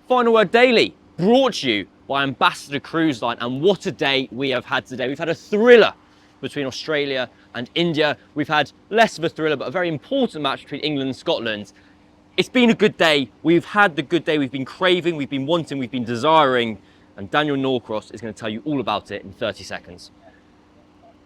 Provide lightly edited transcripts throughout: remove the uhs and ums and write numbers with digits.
Final Word Daily, brought to you by Ambassador Cruise Line, and what a day we have had today. We've had a thriller between Australia and India. We've had less of a thriller, but a very important match between England and Scotland. It's been a good day. We've had the good day we've been craving, we've been wanting, we've been desiring, and Daniel Norcross is going to tell you all about it in 30 seconds.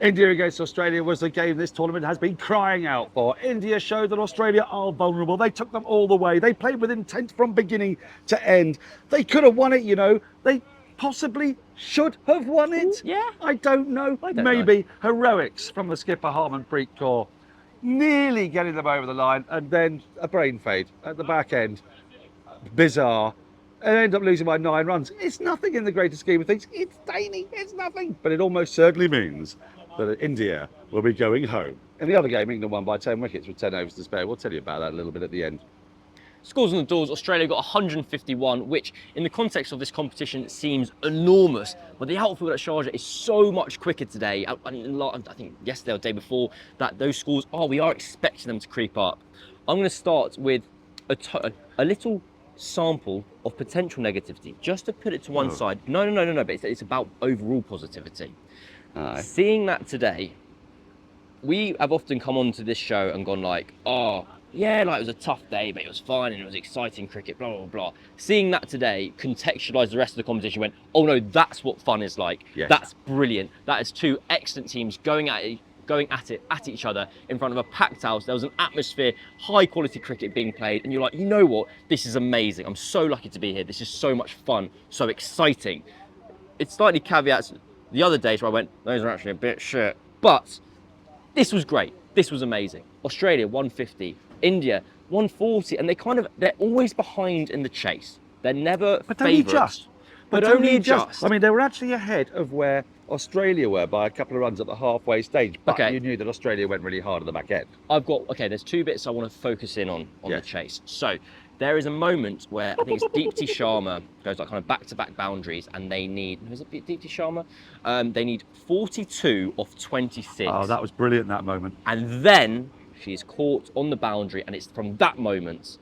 India against Australia was the game this tournament has been crying out for. India showed that Australia are vulnerable. They took them all the way. They played with intent from beginning to end. They could have won it, you know. They possibly should have won it. Yeah. I don't know. Maybe heroics from the skipper Harmanpreet Kaur, nearly getting them over the line, and then a brain fade at the back end. Bizarre. And end up losing by 9 runs. It's nothing in the greater scheme of things. It's tiny. It's nothing. But it almost certainly means that India will be going home. In the other game, England won by 10 wickets with 10 overs to spare. We'll tell you about that a little bit at the end. Scores on the doors, Australia got 151, which in the context of this competition seems enormous, but the outfield at Sharjah is so much quicker today. I think yesterday or the day before, that those scores, we are expecting them to creep up. I'm going to start with a little sample of potential negativity, just to put it to one side. No, but it's about overall positivity. Seeing that today, we have often come onto this show and gone like, yeah, like it was a tough day, but it was fun and it was exciting cricket, blah, blah, blah. Seeing that today contextualised the rest of the competition, went, oh no, that's what fun is like. Yes. That's brilliant. That is two excellent teams going at each other in front of a packed house. There was an atmosphere, high quality cricket being played, and you're like, you know what, this is amazing. I'm so lucky to be here. This is so much fun, so exciting. It's slightly caveats the other days where I went, those are actually a bit shit. But this was great. This was amazing. Australia 150, India 140, and they're always behind in the chase. They're never favourites. But only just. I mean, they were actually ahead of where Australia were by a couple of runs at the halfway stage, but you knew that Australia went really hard at the back end. There's two bits I want to focus in on the chase. So there is a moment where I think it's Deepti Sharma goes like kind of back-to-back boundaries, and they need, was it Deepti Sharma? They need 42 off 26. Oh, that was brilliant, that moment. And then she's caught on the boundary, and it's from that moment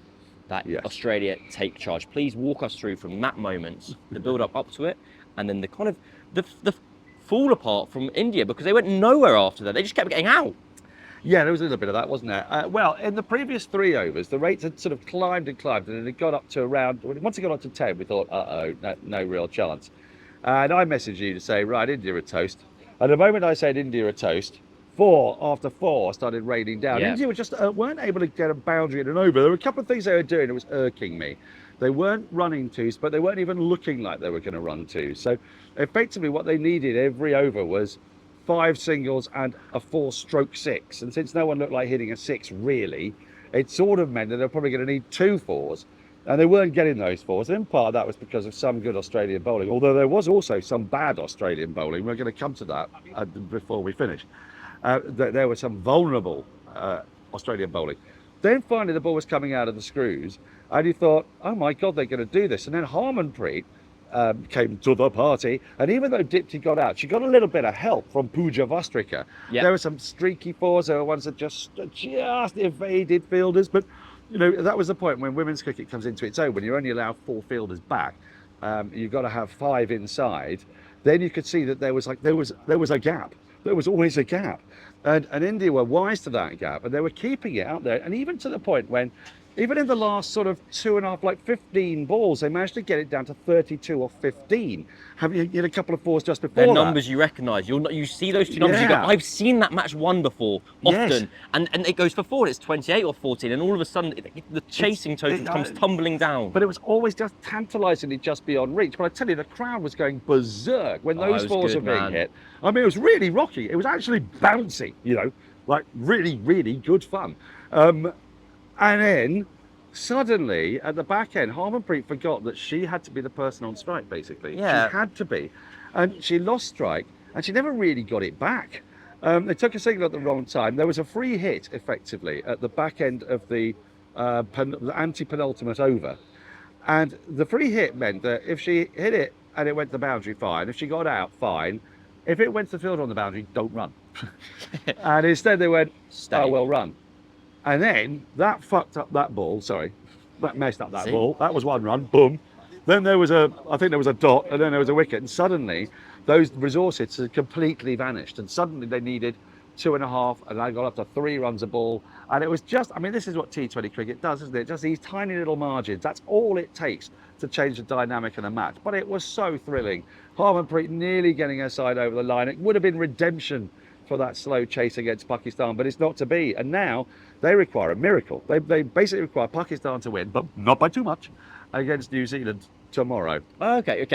that Australia take charge. Please walk us through from that moment, the build-up up to it, and then the kind of the fall apart from India, because they went nowhere after that. They just kept getting out. Yeah, there was a little bit of that, wasn't there? Well, in the previous 3 overs, the rates had sort of climbed, and then it got up to around, once it got up to 10, we thought, no real chance. And I messaged you to say, right, India are toast. And the moment I said India are toast, 4 after 4 started raining down. Yeah. India were just weren't able to get a boundary in an over. There were a couple of things they were doing that was irking me. They weren't running twos, but they weren't even looking like they were going to run twos. So effectively what they needed every over was 5 singles and a 4-stroke 6. And since no one looked like hitting a 6 really, it sort of meant that they're probably going to need 2 4s. And they weren't getting those 4s. And in part that was because of some good Australian bowling, although there was also some bad Australian bowling. We're going to come to that before we finish. There was some vulnerable Australian bowling. Then finally the ball was coming out of the screws, and you thought, oh my God, they're going to do this. And then Harmanpreet came to the party, and even though Dipti got out, she got a little bit of help from Pooja Vastrika. Yep. There were some streaky 4s, there were ones that just evaded fielders, but you know, that was the point when women's cricket comes into its own. When you only allow 4 fielders back, you've got to have 5 inside. Then you could see that there was a gap. There was always a gap. And India were wise to that gap, and they were keeping it out there. And even to the point when, even in the last sort of 15 balls, they managed to get it down to 32 or 15. Have you had a couple of 4s just before They're that? numbers you recognise. You see those 2 numbers, you go, I've seen that match won before, often. Yes. And it goes for 4, it's 28 or 14, and all of a sudden the chasing total comes tumbling down. But it was always just tantalisingly just beyond reach. But I tell you, the crowd was going berserk when those 4s were being hit. I mean, it was really rocky. It was actually bouncy, you know, like really, really good fun. And then suddenly at the back end, Harmanpreet forgot that she had to be the person on strike, basically. Yeah. She had to be. And she lost strike, and she never really got it back. They took a signal at the wrong time. There was a free hit, effectively, at the back end of the anti-penultimate over. And the free hit meant that if she hit it and it went to the boundary, fine. If she got out, fine. If it went to the field on the boundary, don't run. And instead they went, run. And then that fucked up that ball, that messed up that ball. That was 1 run, boom. Then there was I think there was a dot, and then there was a wicket, and suddenly those resources had completely vanished, and suddenly they needed 2.5, and I got up to 3 runs a ball, and it was just, I mean, this is what T20 cricket does, isn't it? Just these tiny little margins. That's all it takes to change the dynamic in a match. But it was so thrilling. Harmanpreet nearly getting her side over the line. It would have been redemption for that slow chase against Pakistan, but it's not to be. And now they require a miracle. They basically require Pakistan to win, but not by too much, against New Zealand tomorrow. Okay.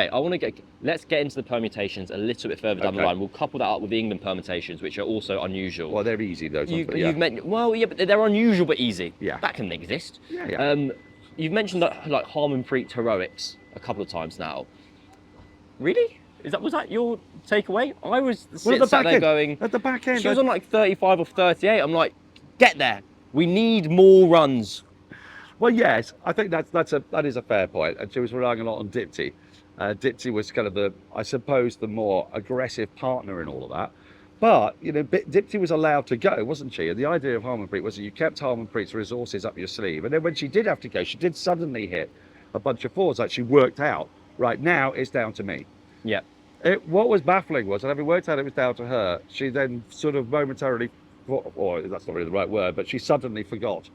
Let's get into the permutations a little bit further down the line. We'll couple that up with the England permutations, which are also unusual. Well, they're easy, those ones. But they're unusual but easy. Yeah. That can exist. Yeah. You've mentioned that like Harmanpreet heroics a couple of times now. Really? Was that your takeaway? I was sat there going at the back end. She was on like 35 or 38. I'm like, get there. We need more runs. Well, yes, I think that is a fair point. And she was relying a lot on Dipti. Dipti was kind of I suppose, the more aggressive partner in all of that. But, Dipti was allowed to go, wasn't she? And the idea of Harmanpreet was that you kept Harmanpreet's resources up your sleeve. And then when she did have to go, she did suddenly hit a bunch of fours. Like, she worked out, right, now it's down to me. Yeah. What was baffling was, and having worked out it was down to her, she then sort of momentarily, or that's not really the right word, but she suddenly forgot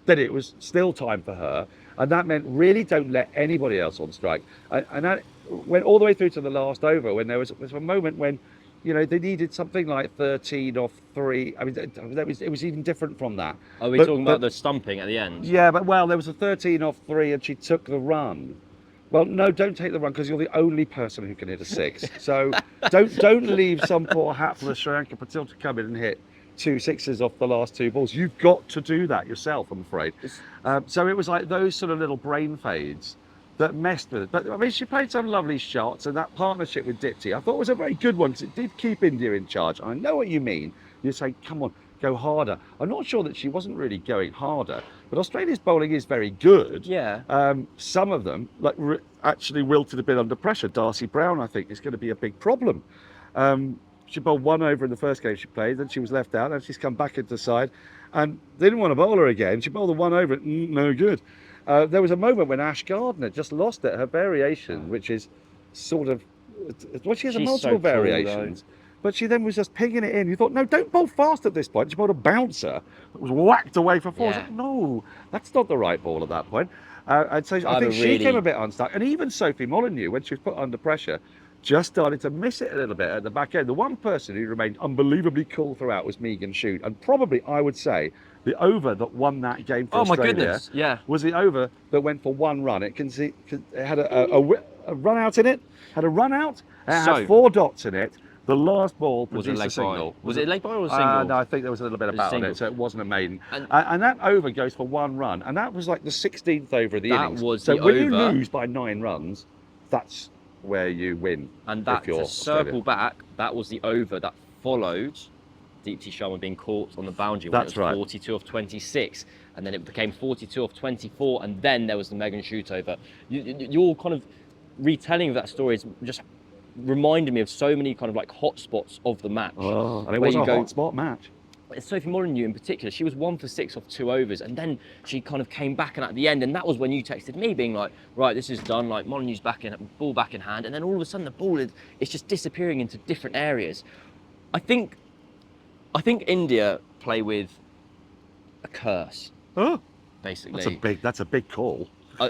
that it was still time for her. And that meant really don't let anybody else on strike. And that went all the way through to the last over, when there was a moment when, they needed something like 13 off 3. I mean, it was even different from that. Are we talking about the stumping at the end? Yeah, but there was a 13 off 3 and she took the run. Well, no, don't take the run, because you're the only person who can hit a 6. So don't leave some poor hapless Sri Lanka Patil to come in and hit 2 6s off the last 2 balls. You've got to do that yourself, I'm afraid. So it was like those sort of little brain fades that messed with it. But I mean, she played some lovely shots, and that partnership with Dipti I thought was a very good one, because it did keep India in charge. I know what you mean. You say, come on, go harder. I'm not sure that she wasn't really going harder, but Australia's bowling is very good. Yeah. Some of them actually wilted a bit under pressure. Darcy Brown, I think, is going to be a big problem. She bowled 1 over in the first game she played, then she was left out, and she's come back into the side, and they didn't want to bowl her again. She bowled the 1 over, no good. There was a moment when Ash Gardner just lost it. Her variation, which is sort of, well, she has multiple variations, but she then was just pinging it in. You thought, no, don't bowl fast at this point. She bowled a bouncer that was whacked away for 4. Yeah. Like, no, that's not the right ball at that point. And so I think she came a bit unstuck. And even Sophie Molyneux, when she was put under pressure, just started to miss it a little bit at the back end. The one person who remained unbelievably cool throughout was Megan Shute. And probably, I would say, the over that won that game for Australia, my goodness, yeah, was the over that went for 1 run. It had a run out in it, had a run out, and it had 4 dots in it. The last ball produced a single. Was it a leg bye or a single? No, I think there was a little bit of bat on it, so it wasn't a maiden. And that over goes for 1 run, and that was like the 16th over of the innings. So when you lose by 9 runs, that's where you win. And that, to circle back, that was the over that followed Deepti Sharma being caught on the boundary when it was 42 off 26, and then it became 42 off 24, and then there was the Megan Shute over. Your kind of retelling of that story is just reminded me of so many kind of like hot spots of the match. Oh, and it was a hot spot match. Sophie Molyneux in particular, she was 1 for 6 off 2 overs, and then she kind of came back, and at the end, and that was when you texted me being like, right, this is done, like Molyneux's ball back in hand, and then all of a sudden the ball it's just disappearing into different areas. I think India play with a curse. Oh, basically. That's a big call.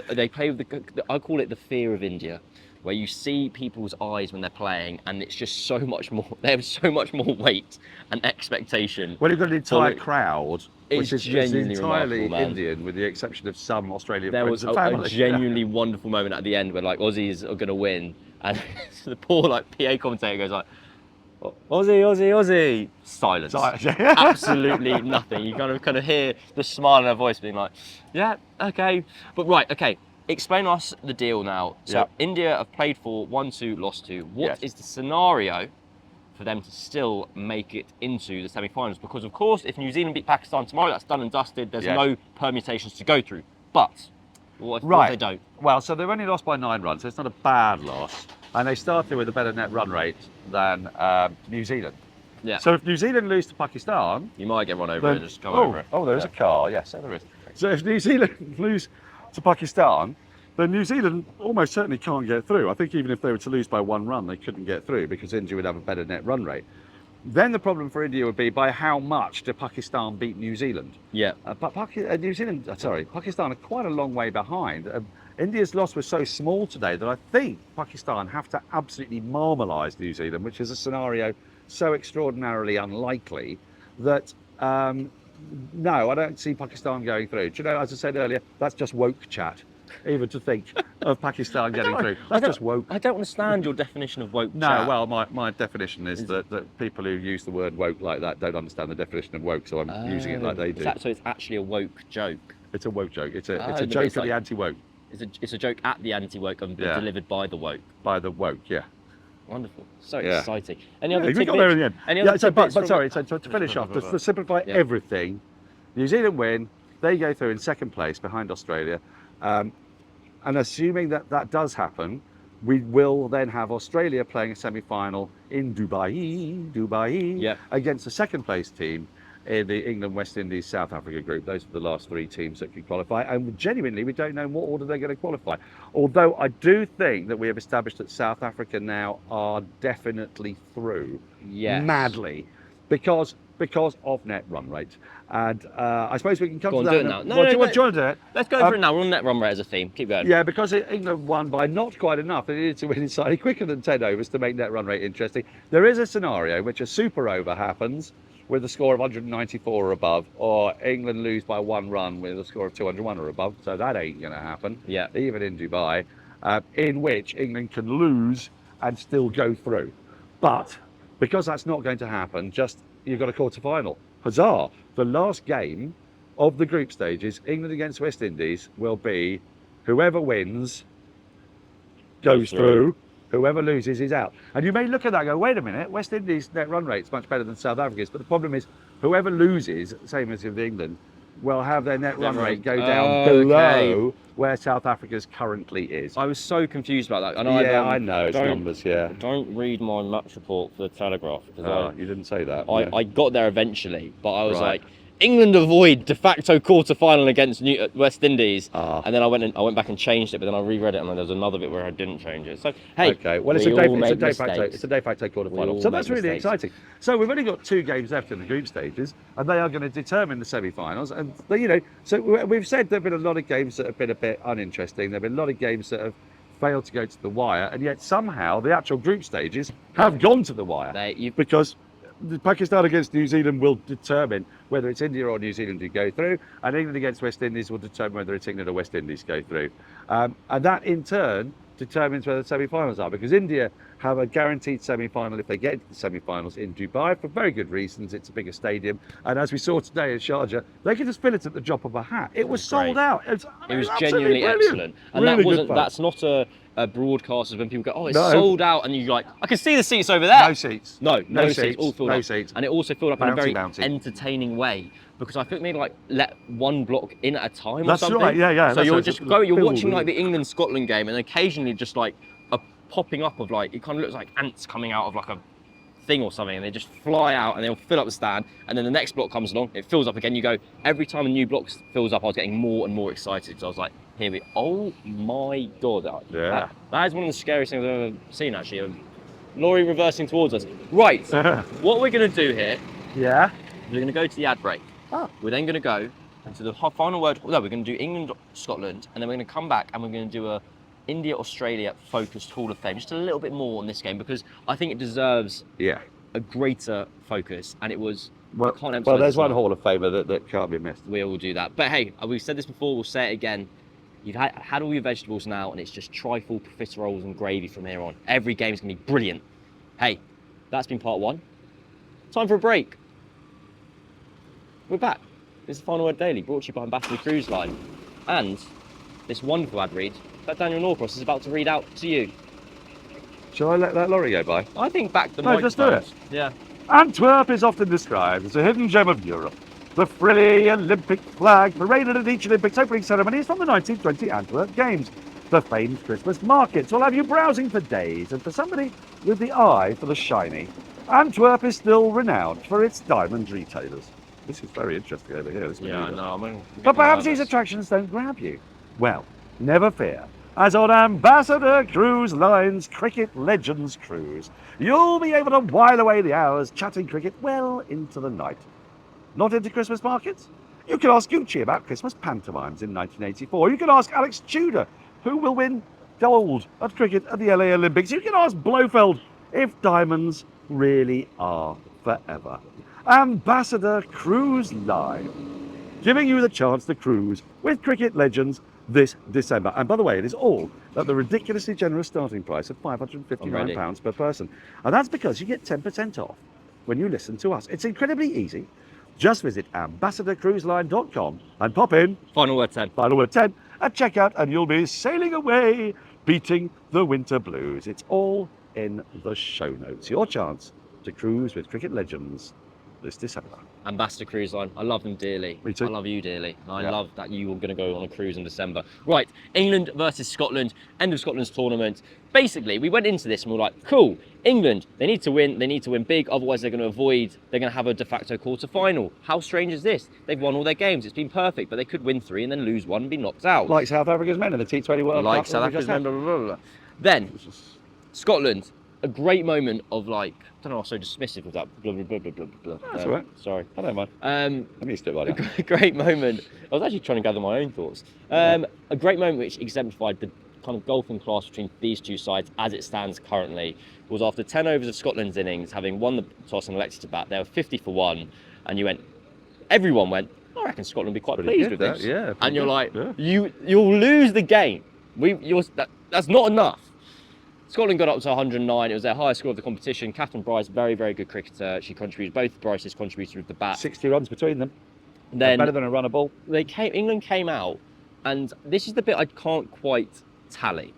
They play with I call it the fear of India, where you see people's eyes when they're playing, and it's just so much more. They have so much more weight and expectation. Well, you've got an entire crowd, which is genuinely entirely remarkable, Indian, with the exception of some Australian there friends was and family. a genuinely wonderful moment at the end where like Aussies are going to win, and the poor like PA commentator goes like, Aussie, silence. Absolutely nothing. You kind of hear the smile in her voice being like, yeah, okay. But right, okay. Explain us the deal now. So India have played for 1-2, lost 2. What is the scenario for them to still make it into the semi-finals? Because of course, if New Zealand beat Pakistan tomorrow, that's done and dusted. There's no permutations to go through. But what if they don't? Well, so they've only lost by 9 runs, so it's not a bad loss. And they started with a better net run rate than New Zealand. Yeah. So if New Zealand lose to Pakistan, you might get run over and just go over it. Oh, there's a car. Yes, there is. So if New Zealand lose to Pakistan, then New Zealand almost certainly can't get through. I think even if they were to lose by 1 run, they couldn't get through because India would have a better net run rate. Then the problem for India would be by how much do Pakistan beat New Zealand? Yeah. But Pakistan are quite a long way behind. India's loss was so small today that I think Pakistan have to absolutely marmalise New Zealand, which is a scenario so extraordinarily unlikely that no, I don't see Pakistan going through. Do you know, as I said earlier, that's just woke chat. Even to think of Pakistan getting through. That's just woke. I don't understand your definition of woke. No, chat. well, my definition is that people who use the word woke like that don't understand the definition of woke, so I'm using it like they do. So it's actually a woke joke. It's a woke joke. It's a joke at the anti-woke. It's a joke at the anti-woke and delivered by the woke. By the woke, yeah. Wonderful. So exciting. Any other we got there in the end. Any other sorry, to finish off, to simplify everything, New Zealand win, they go through in second place behind Australia. And assuming that does happen, we will then have Australia playing a semi-final in Dubai, against the second place team in the England, West Indies, South Africa group. Those are the last 3 teams that can qualify. And genuinely, we don't know in what order they're going to qualify. Although I do think that we have established that South Africa now are definitely through. Yes. Madly. Because of net run rate. And I suppose we can come to that. Do it now. Do you want to do it? Let's go for it now. We're on net run rate as a theme. Keep going. Yeah, because England won by not quite enough. They needed to win slightly quicker than 10 overs to make net run rate interesting. There is a scenario which a super over happens with a score of 194 or above, or England lose by 1 run with a score of 201 or above. So that ain't going to happen, even in Dubai, in which England can lose and still go through. But because that's not going to happen, you've got a quarter-final. Huzzah! The last game of the group stages, England against West Indies, will be whoever wins goes through, whoever loses is out. And you may look at that and go, wait a minute, West Indies' net run rate's much better than South Africa's, but the problem is whoever loses, same as with England, will have their net run rate go down below where South Africa's currently is. I was so confused about that. And I know, it's numbers, Don't read my match report for the Telegraph. You didn't say that. I got there eventually, but I was like, England avoid de facto quarter-final against West Indies. And then I went back and changed it, but then I reread it and then there's another bit where I didn't change it. So, hey, okay. Well, it's a de facto quarter-final. So that's really exciting. So we've only got 2 games left in the group stages, and they are going to determine the semi-finals. And, so we've said there have been a lot of games that have been a bit uninteresting. There have been a lot of games that have failed to go to the wire, and yet somehow the actual group stages have gone to the wire. Because Pakistan against New Zealand will determine whether it's India or New Zealand who go through, and England against West Indies will determine whether it's England or West Indies go through. And that in turn determines where the semi-finals are, because India have a guaranteed semi-final if they get into the semi-finals in Dubai for very good reasons. It's a bigger stadium, and as we saw today in Sharjah, they could just fill it at the drop of a hat. It was sold out. It was genuinely brilliant. Excellent, and really that's not a broadcasters when people go, oh, it's sold out, and you're like, I can see the seats over there. No seats. No seats, all filled up. Seats. And it also filled up in a very entertaining way, because I think they let 1 block in at a time or something. That's right, yeah. So you're watching like the England-Scotland game, and occasionally just like a popping up of like, it kind of looks like ants coming out of like a thing or something, and they just fly out and they'll fill up the stand, and then the next block comes along, it fills up again. You go, every time a new block fills up, I was getting more and more excited, because I was like, oh my God. That is one of the scariest things I've ever seen, actually. A lorry reversing towards us. Right, what we're going to do here, we're going to go to the ad break. We're then going to go into the final word. No, we're going to do England, Scotland, and then we're going to come back and we're going to do a India-Australia focused Hall of Fame. Just a little bit more on this game, because I think it deserves a greater focus, and it was... Well, there's one Hall of Famer that can't be missed. We'll do that. But hey, we've said this before, we'll say it again. You've had all your vegetables now, and it's just trifle, profiteroles, and gravy from here on. Every game's going to be brilliant. Hey, that's been part 1. Time for a break. We're back. This is the Final Word Daily, brought to you by Ambassador Cruise Line. And this wonderful ad read that Daniel Norcross is about to read out to you. Shall I let that lorry go by? I think back the microphone. Just do it. Yeah. Antwerp is often described as a hidden gem of Europe. The frilly Olympic flag paraded at each Olympics opening ceremony is from the 1920 Antwerp Games. The famed Christmas markets will have you browsing for days, and for somebody with the eye for the shiny, Antwerp is still renowned for its diamond retailers. This is very interesting over here. I know. But perhaps these attractions don't grab you. Well, never fear. as on Ambassador Cruise Line's Cricket Legends Cruise, you'll be able to while away the hours chatting cricket well into the night. Not into Christmas markets? You can ask Gucci about Christmas pantomimes in 1984. You can ask Alex Tudor who will win gold at cricket at the LA Olympics. You can ask Blofeld if diamonds really are forever. Ambassador Cruise Line, giving you the chance to cruise with cricket legends this December. And by the way, it is all at the ridiculously generous starting price of £559 per person. And that's because you get 10% off when you listen to us. It's incredibly easy. Just visit ambassadorcruiseline.com and pop in Final word 10. final word 10 at checkout, and you'll be sailing away, beating the winter blues. It's all in the show notes. Your chance to cruise with cricket legends this December. Ambassador Cruise Line. I love them dearly. Me too. I love you dearly. I Yeah. love that you were going to go on a cruise in December. Right, England versus Scotland, end of Scotland's tournament. Basically, we went into this and we were like, cool, England, they need to win big, otherwise they're going to have a de facto quarter-final. How strange is this? They've won all their games, it's been perfect, but they could win 3 and then lose 1 and be knocked out. Like South Africa's men in the T20 World Cup. Like South Africa's men, blah, blah, blah, blah. Then, Scotland, a great moment of like, I don't know, I'm so dismissive with that blah, blah, blah, blah, blah, blah. That's all right. Sorry. I don't mind. I'm used to it, buddy. A great moment. I was actually trying to gather my own thoughts. A great moment which exemplified the kind of golfing class between these two sides as it stands currently was after 10 overs of Scotland's innings, having won the toss and elected to bat. They were 50 for 1, and everyone went, I reckon Scotland will be quite pleased with this. Yeah. And you're like, yeah. you'll lose the game. That's not enough. Scotland got up to 109. It was their highest score of the competition. Catherine Bryce, very, very good cricketer. She contributed, both Bryces contributed with the bat. 60 runs between them. Then better than a run a ball. England came out, and this is the bit I can't quite tally,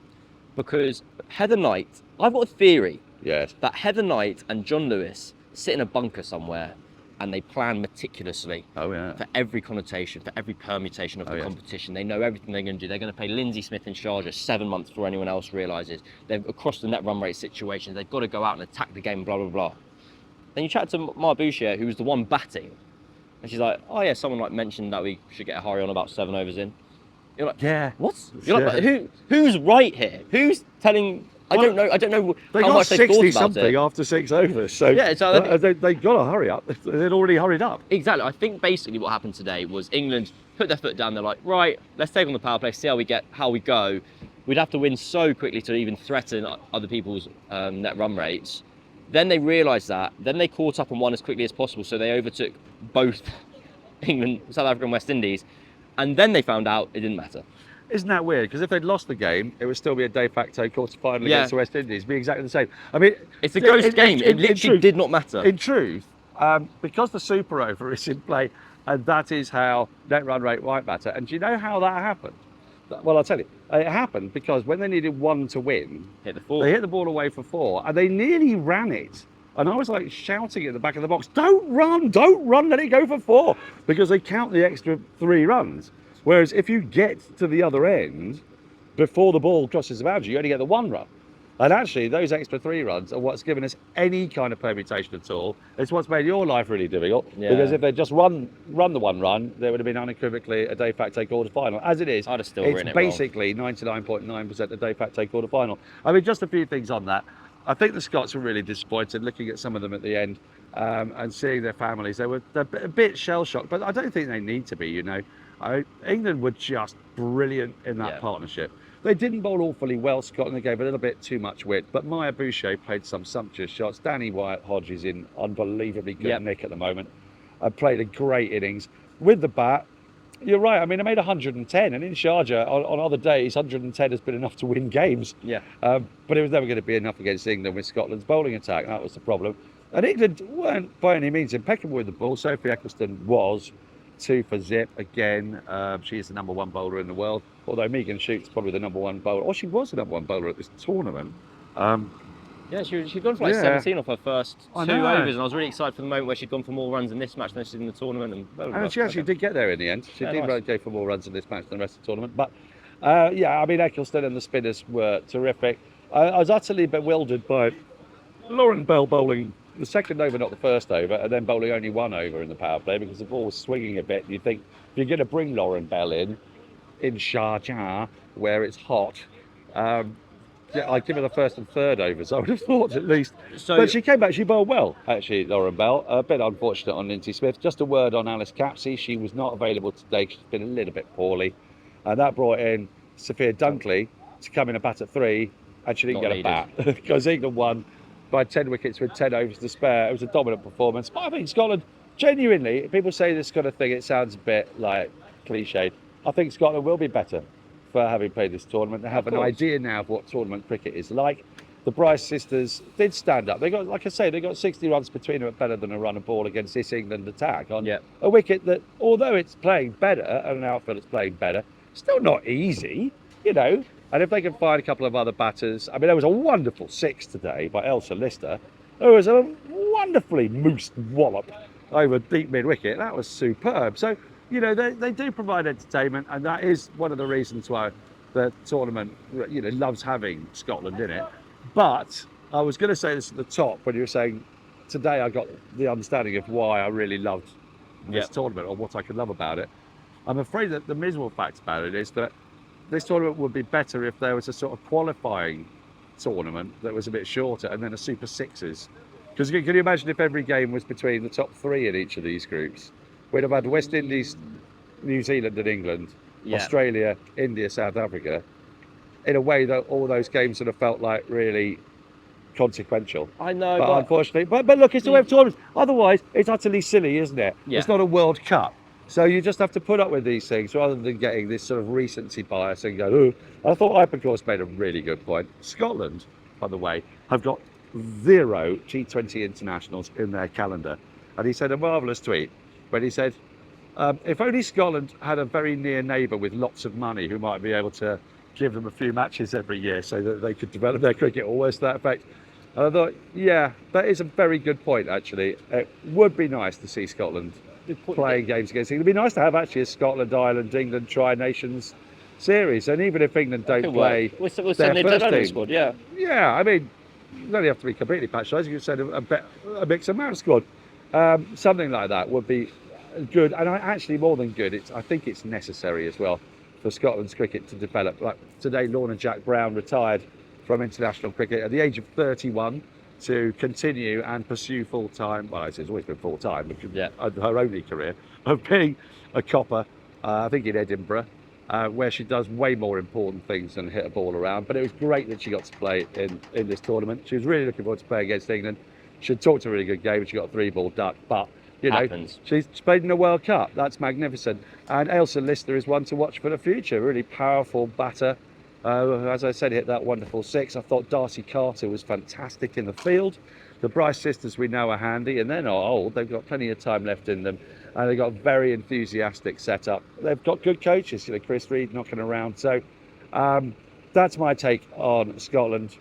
because Heather Knight, I've got a theory Yes. that Heather Knight and John Lewis sit in a bunker somewhere and they plan meticulously Oh, yeah. for every connotation, for every permutation of the competition. They know everything they're going to do. They're going to play Lindsay Smith in Sharjah 7 months before anyone else realises. They're across the net run rate situations. They've got to go out and attack the game, blah, blah, blah. Then you chat to Maya Boucher, who was the one batting, and she's like, oh yeah, someone like mentioned that we should get a hurry on about 7 overs in. You're like, Yeah. what? You're like, who's right here? Who's telling? I don't know They how got much they thought 60 about something it. after 6 overs. So Yeah, so they got to hurry up. They'd already hurried up. Exactly. I think basically what happened today was England put their foot down. They're like, right, let's take on the power play, see how we go. We'd have to win so quickly to even threaten other people's net run rates. Then they realised that. Then they caught up and won as quickly as possible. So they overtook both England, South Africa and West Indies. And then they found out it didn't matter. Isn't that weird? Because if they'd lost the game, it would still be a de facto quarter-final Yeah. against the West Indies. It'd be exactly the same. I mean, It's a ghost game. It literally truth- did not matter. In truth, because the super over is in play, and that is how net run rate might matter. And do you know how that happened? Well, I'll tell you. It happened because when they needed 1 to win, Hit the 4. they hit the ball away for 4, and they nearly ran it. And I was like shouting at the back of the box, don't run, let it go for 4, because they count the extra 3 runs. Whereas if you get to the other end before the ball crosses the boundary, you only get the 1 run. And actually, those extra 3 runs are what's given us any kind of permutation at all. It's what's made your life really difficult. Yeah. Because if they'd just run the 1 run, there would have been unequivocally a de facto quarter-final. As it is, I'd have still it's written it wrong. basically 99.9% a de facto quarter-final. I mean, just a few things on that. I think the Scots were really disappointed looking at some of them at the end and seeing their families. They're a bit shell-shocked, but I don't think they need to be, you know. England were just brilliant in that partnership. They didn't bowl awfully well. Scotland gave a little bit too much width, but Maya Boucher played some sumptuous shots. Danny Wyatt-Hodge is in unbelievably good nick at the moment. Played a great innings with the bat. You're right. I mean, I made 110, and in Sharjah on other days, 110 has been enough to win games. Yeah. But it was never going to be enough against England with Scotland's bowling attack. That was the problem. And England weren't by any means impeccable with the ball. Sophie Eccleston was 2 for zip again. She is the number 1 bowler in the world. Although Megan Schutt's probably the number 1 bowler, or she was the number 1 bowler at this tournament. Yeah, she'd gone for like Yeah. 17 off her first 2 I know. overs, and I was really excited for the moment where she'd gone for more runs in this match than she did in the tournament. And blah, blah, blah. And she actually did get there in the end. She Yeah, did nice. really go for more runs in this match than the rest of the tournament. But yeah, I mean, Eccleston and the spinners were terrific. I was utterly bewildered by Lauren Bell bowling the second over, not the first over, and then bowling only 1 over in the power play because the ball was swinging a bit. You think if you're going to bring Lauren Bell in Sharjah, where it's hot, Yeah, I'd give her the first and third overs, I would have thought at least. So But she came back, she bowled well, actually, Lauren Bell. A bit unfortunate on Lindsay Smith. Just a word on Alice Capsey. She was not available today. She's been a little bit poorly. And that brought in Sophia Dunkley to come in a bat at 3, and she didn't Not get a bat because England won by 10 wickets with 10 overs to spare. It was a dominant performance. But I think Scotland, genuinely, people say this kind of thing, it sounds a bit like cliched. I think Scotland will be better for having played this tournament. They have an idea now of what tournament cricket is like. The Bryce sisters did stand up. They got, like I say, they got 60 runs between them, better than a run of ball against this England attack on a wicket that, although it's playing better and an outfield that's playing better, still not easy, you know. And if they can find a couple of other batters, I mean, there was a wonderful 6 today by Elsa Lister. There was a wonderfully moosed wallop over deep mid wicket. That was superb. So, you know, they do provide entertainment, and that is one of the reasons why the tournament, you know, loves having Scotland in it. But I was going to say this at the top when you were saying today I got the understanding of why I really loved this tournament or what I could love about it. I'm afraid that the miserable fact about it is that this tournament would be better if there was a sort of qualifying tournament that was a bit shorter and then a Super Sixes. Because can you imagine if every game was between the top 3 in each of these groups? We'd have had West Indies, New Zealand and England, Australia, India, South Africa, in a way that all those games would have felt like really consequential. I know, but unfortunately, but look, it's the way of tournaments. Otherwise, it's utterly silly, isn't it? It's not a World Cup. So you just have to put up with these things rather than getting this sort of recency bias and go, oh, I thought Hypercourse made a really good point. Scotland, by the way, have got 0 T20 internationals in their calendar. And he said a marvellous tweet when he said, if only Scotland had a very near neighbour with lots of money who might be able to give them a few matches every year so that they could develop their cricket, or worse to that effect. And I thought, yeah, that is a very good point, actually. It would be nice to see Scotland playing games against England. It'd be nice to have actually a Scotland, Ireland, England Tri-Nations series. And even if England don't play we'll their send their first team, squad, yeah, I mean, you don't have to be completely patronising. You could send a mix and match squad. Something like that would be good, and actually more than good. I think it's necessary as well for Scotland's cricket to develop. Like today, Lorna Jack Brown retired from international cricket at the age of 31 to continue and pursue full-time, well, it's always been full-time, but her only career of being a copper, I think in Edinburgh, where she does way more important things than hit a ball around. But it was great that she got to play in this tournament. She was really looking forward to playing against England. She talked a really good game and she got a 3-ball duck, but you know, she's played in the World Cup. That's magnificent. And Elsa Lister is one to watch for the future. Really powerful batter. As I said, hit that wonderful 6. I thought Darcy Carter was fantastic in the field. The Bryce sisters we know are handy, and they're not old. They've got plenty of time left in them, and they've got a very enthusiastic setup. They've got good coaches, you know, Chris Reed knocking around. So that's my take on Scotland.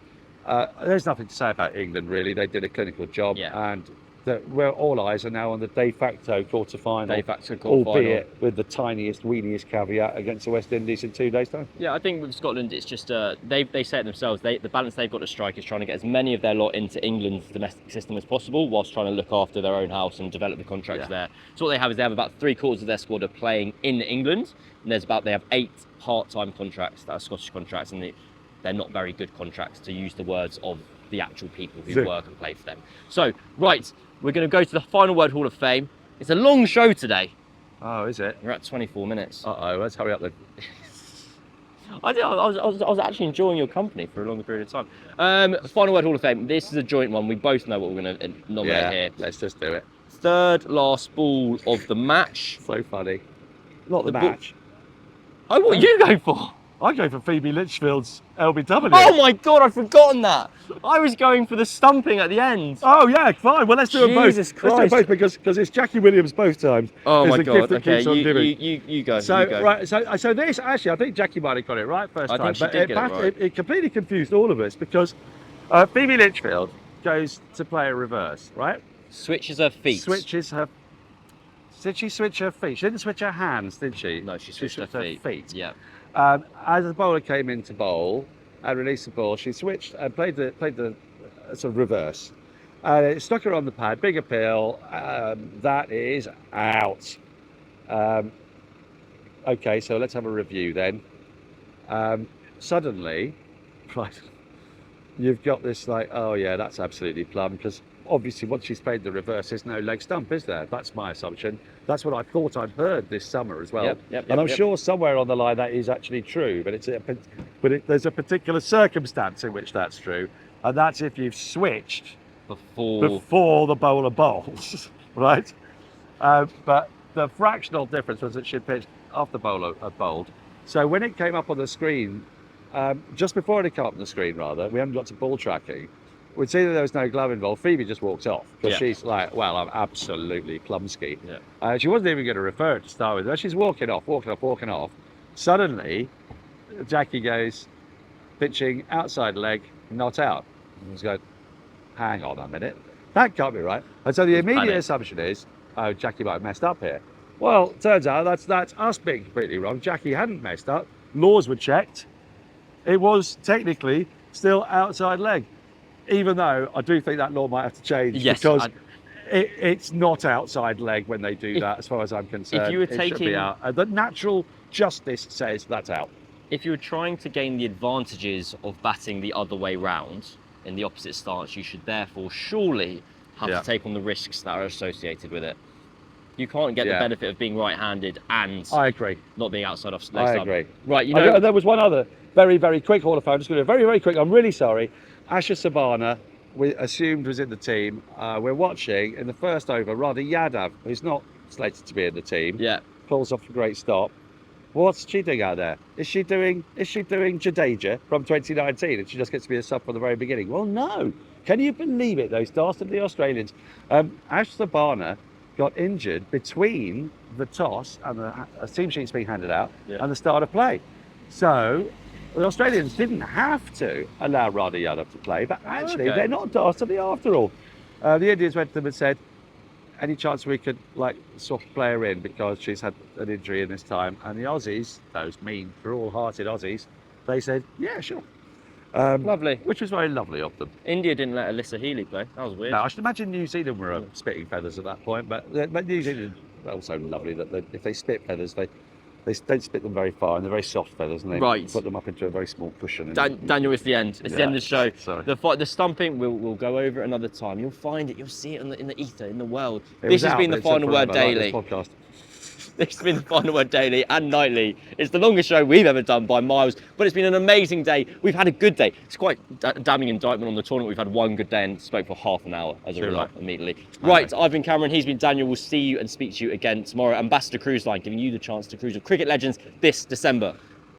There's nothing to say about England, really. They did a clinical job, and where all eyes are now on the de facto quarter-final, albeit with the tiniest, weeniest caveat against the West Indies in 2 days' time. Yeah, I think with Scotland, it's just they say it themselves. The balance they've got to strike is trying to get as many of their lot into England's domestic system as possible, whilst trying to look after their own house and develop the contracts there. So what they have is they have about 3/4 of their squad are playing in England, and they have 8 part-time contracts that are Scottish contracts, and they're not very good contracts, to use the words of the actual people who work and play for them. So, right, we're going to go to the Final Word Hall of Fame. It's a long show today. Oh, is it? We're at 24 minutes. Uh-oh, let's hurry up then. I was actually enjoying your company for a longer period of time. Final Word Hall of Fame. This is a joint one. We both know what we're going to nominate here. Let's just do it. Third last ball of the match. So funny. Not the match. Oh, what are you going for? I go for Phoebe Litchfield's LBW. Oh my God, I'd forgotten that. I was going for the stumping at the end. Oh yeah, fine. Well, let's do them both. Jesus Christ. Let's do them both because it's Jackie Williams both times. Oh my God. Gift that Okay, keeps on giving. you go. So you go. right, so this actually, I think Jackie might have got it right first time. I think she did get it right. It completely confused all of us because Phoebe Litchfield goes to play a reverse, right? Switches her feet. Switches her. Did she switch her feet? She didn't switch her hands, did she? No, she switched her feet. Yeah. As the bowler came in to bowl and released the ball, she switched and played the sort of reverse. And it stuck her on the pad, big appeal. That is out. Okay, so let's have a review then. Suddenly, right, you've got this like, oh yeah, that's absolutely plumb, because obviously once she's played the reverse, there's no leg stump, is there? That's my assumption. That's what I thought I'd heard this summer as well. And I'm sure somewhere on the line that is actually true, but there's a particular circumstance in which that's true, and that's if you've switched before the bowler bowls, right? But the fractional difference was that she'd pitched after the bowler had bowled. So when it came up on the screen, just before it had come up on the screen, rather, we hadn't got to ball tracking. We'd see that there was no glove involved. Phoebe just walked off because she's like, well, I'm absolutely clumsy. She wasn't even going to refer it to start with. As she's walking off, suddenly Jackie goes, pitching outside leg, not out. And he's going, hang on a minute, that can't be right. And so the immediate assumption is, oh, Jackie might have messed up here. Well, turns out that's us being completely wrong. Jackie hadn't messed up. Laws were checked. It was technically still outside leg, even though I do think that law might have to change because it's not outside leg when they do that, as far as I'm concerned. If you were it should be out. The natural justice says that's out. If you were trying to gain the advantages of batting the other way round in the opposite stance, you should therefore surely have to take on the risks that are associated with it. You can't get the benefit of being right-handed and I agree. not being outside off leg stump. I agree. Right, you know, there was one other very, very quick Hall of Fame. Just going to do very, very quick. I'm really sorry. Asha Sabana, we assumed was in the team. We're watching in the first over. Radha Yadav, who's not slated to be in the team, pulls off a great stop. What's she doing out there? Is she doing Jadeja from 2019, and she just gets to be a sub from the very beginning? Well, no. Can you believe it? Those dastardly Australians. Ash Sabana got injured between the toss and the team sheets being handed out and the start of play. So the Australians didn't have to allow Radha Yadav to play, but actually they're not dastardly after all. The Indians went to them and said, any chance we could swap a player in because she's had an injury in this time? And the Aussies, those mean, cruel-hearted Aussies, they said, yeah, sure. Lovely. Which was very lovely of them. India didn't let Alyssa Healy play. That was weird. No, I should imagine New Zealand were spitting feathers at that point, but New Zealand are also lovely that if they spit feathers, they don't spit them very far, and they're very soft feathers, and they put them up into a very small cushion. Daniel, it's the end. It's the end of the show. Sorry. The stumping, we'll go over it another time. You'll find it. You'll see it in the ether, in the world. This This has been the Final Word Daily. Podcast. This has been the Final Word Daily and Nightly. It's the longest show we've ever done by miles, but it's been an amazing day. We've had a good day. It's quite a damning indictment on the tournament. We've had one good day and spoke for half an hour as a result immediately. Right, I've been Cameron, he's been Daniel. We'll see you and speak to you again tomorrow. Ambassador Cruise Line giving you the chance to cruise with cricket legends this December.